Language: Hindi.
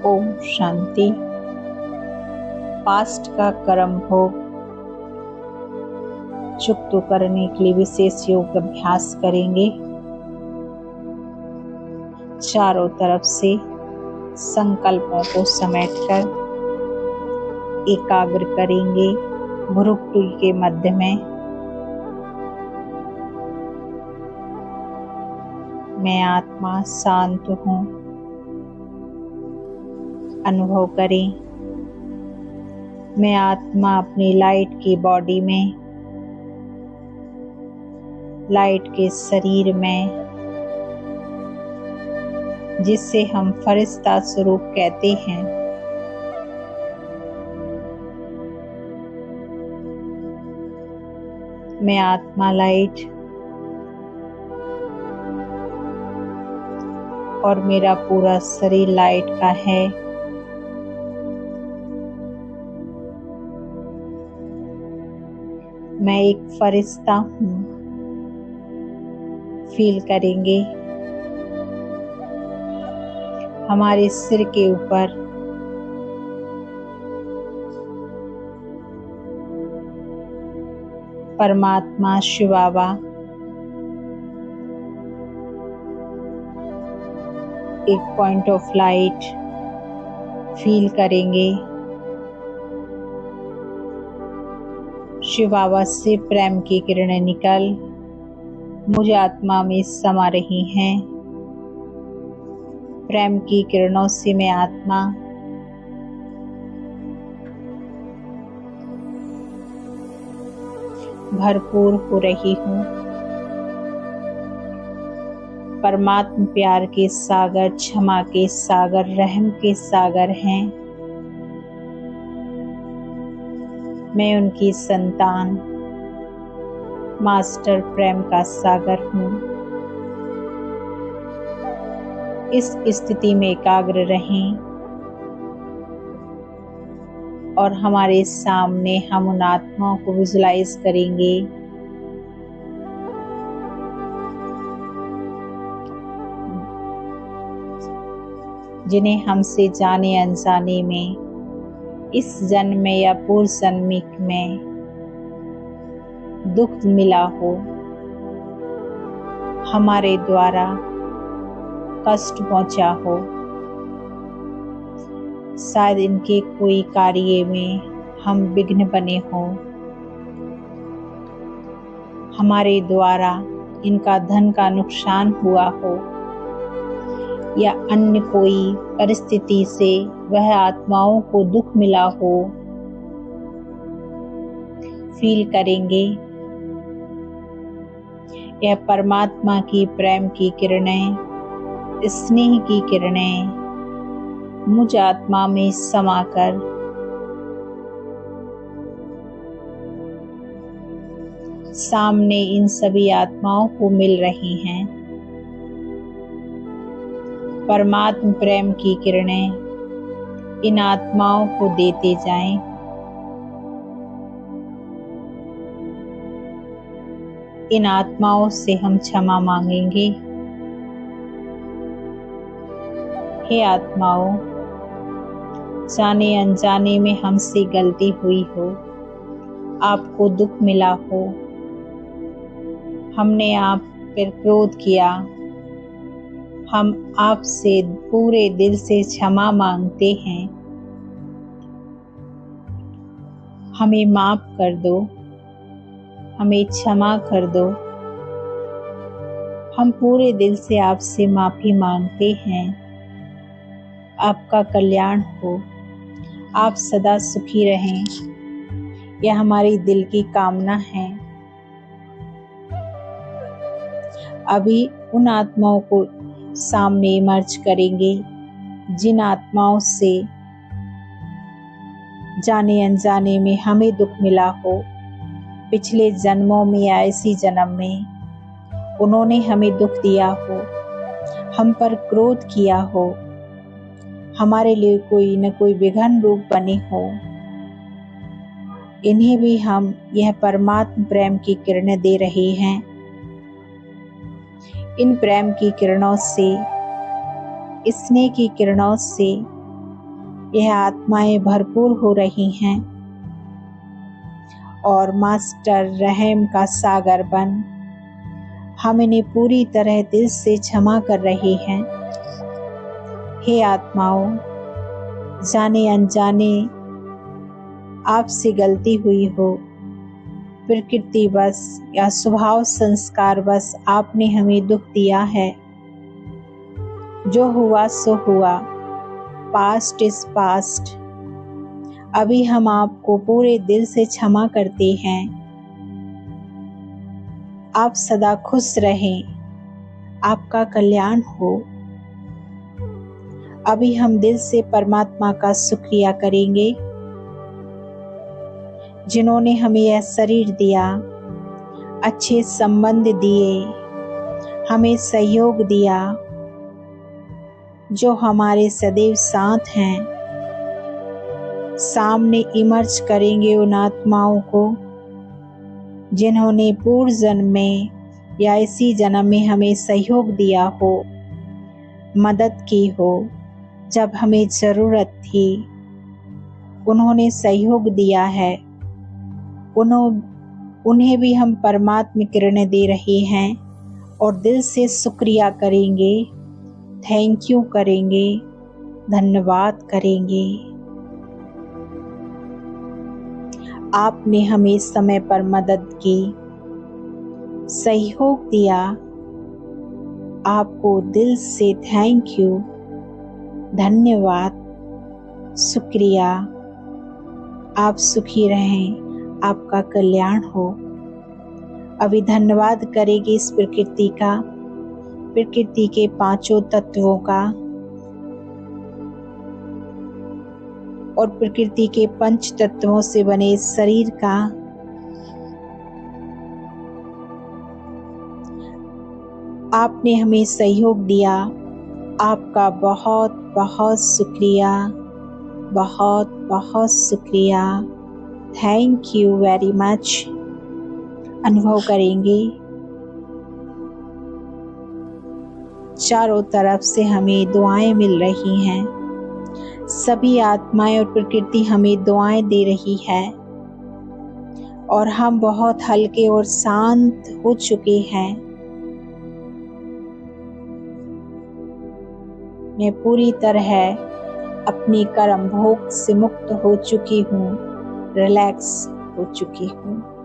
ओम शांति। पास्ट का कर्म भोग चुकता करने के लिए विशेष योग अभ्यास करेंगे। चारों तरफ से संकल्पों को समेटकर एकाग्र करेंगे। भ्रुकुटी के मध्य में मैं आत्मा शांत हूँ अनुभव करें। मैं आत्मा अपनी लाइट की बॉडी में, लाइट के शरीर में, जिसे हम फरिश्ता स्वरूप कहते हैं, मैं आत्मा लाइट और मेरा पूरा शरीर लाइट का है। मैं एक फरिश्ता हूँ। फील करेंगे हमारे सिर के ऊपर परमात्मा शिव बाबा एक पॉइंट ऑफ लाइट फील करेंगे। शिव बाबा से प्रेम की किरणें निकल मुझे आत्मा में समा रही हैं। प्रेम की किरणों से मैं आत्मा भरपूर हो रही हूँ। परमात्मा प्यार के सागर, क्षमा के सागर, रहम के सागर हैं। मैं उनकी संतान, मास्टर प्रेम का सागर हूँ। इस स्थिति में एकाग्र रहें और हमारे सामने हम उन आत्माओं को विजुलाइज करेंगे जिन्हें हमसे जाने अनजाने में, इस जन्म में या पूर्व जन्म में दुख मिला हो, हमारे द्वारा कष्ट पहुंचा हो। शायद इनके कोई कार्य में हम विघ्न बने हो, हमारे द्वारा इनका धन का नुकसान हुआ हो, या अन्य कोई परिस्थिति से वह आत्माओं को दुख मिला हो। फील करेंगे यह परमात्मा की प्रेम की किरणें, स्नेह की किरणें मुझ आत्मा में समाकर सामने इन सभी आत्माओं को मिल रही हैं। परमात्मा प्रेम की किरणें इन आत्माओं को देते जाएं। इन आत्माओं से हम क्षमा मांगेंगे। हे आत्माओं, जाने अनजाने में हमसे गलती हुई हो, आपको दुख मिला हो, हमने आप पर क्रोध किया, हम आपसे पूरे दिल से क्षमा मांगते हैं। हमें माफ कर दो, हमें क्षमा कर दो। हम पूरे दिल से आपसे माफी मांगते हैं। आपका कल्याण हो, आप सदा सुखी रहें, यह हमारी दिल की कामना है। अभी उन आत्माओं को सामने इमर्ज करेंगे जिन आत्माओं से जाने अनजाने में हमें दुख मिला हो। पिछले जन्मों में या इसी जन्म में उन्होंने हमें दुख दिया हो, हम पर क्रोध किया हो, हमारे लिए कोई न कोई विघ्न रूप बने हो। इन्हें भी हम यह परमात्मा प्रेम की किरणें दे रहे हैं। इन प्रेम की किरणों से, स्नेह की किरणों से यह आत्माएं भरपूर हो रही हैं और मास्टर रहम का सागर बन हम इन्हें पूरी तरह दिल से क्षमा कर रहे हैं। हे आत्माओं, जाने अनजाने आपसे गलती हुई हो, प्रकृति बस या स्वभाव संस्कार बस आपने हमें दुख दिया है। जो हुआ सो हुआ, पास्ट इज पास्ट। अभी हम आपको पूरे दिल से क्षमा करते हैं। आप सदा खुश रहें, आपका कल्याण हो। अभी हम दिल से परमात्मा का शुक्रिया करेंगे जिन्होंने हमें यह शरीर दिया, अच्छे संबंध दिए, हमें सहयोग दिया, जो हमारे सदैव साथ हैं। सामने इमर्ज करेंगे उन आत्माओं को जिन्होंने पूर्व जन्म में या इसी जन्म में हमें सहयोग दिया हो, मदद की हो जब हमें जरूरत थी। उन्होंने सहयोग दिया है, उन्हें भी हम परमात्मा किरणें दे रहे हैं और दिल से शुक्रिया करेंगे, थैंक यू करेंगे, धन्यवाद करेंगे। आपने हमें समय पर मदद की, सहयोग दिया, आपको दिल से थैंक यू, धन्यवाद, शुक्रिया। आप सुखी रहें, आपका कल्याण हो। अभी धन्यवाद करेंगे इस प्रकृति का, प्रकृति के पांचों तत्वों का और प्रकृति के पंच तत्वों से बने इस शरीर का। आपने हमें सहयोग दिया, आपका बहुत बहुत शुक्रिया, बहुत बहुत शुक्रिया। Thank you very much. अनुभव करेंगे चारों तरफ से हमें दुआएं मिल रही हैं। सभी आत्माएं और प्रकृति हमें दुआएं दे रही है और हम बहुत हल्के और शांत हो चुके हैं। मैं पूरी तरह अपनी कर्म भोग से मुक्त हो चुकी हूँ, रिलैक्स हो चुकी हूँ।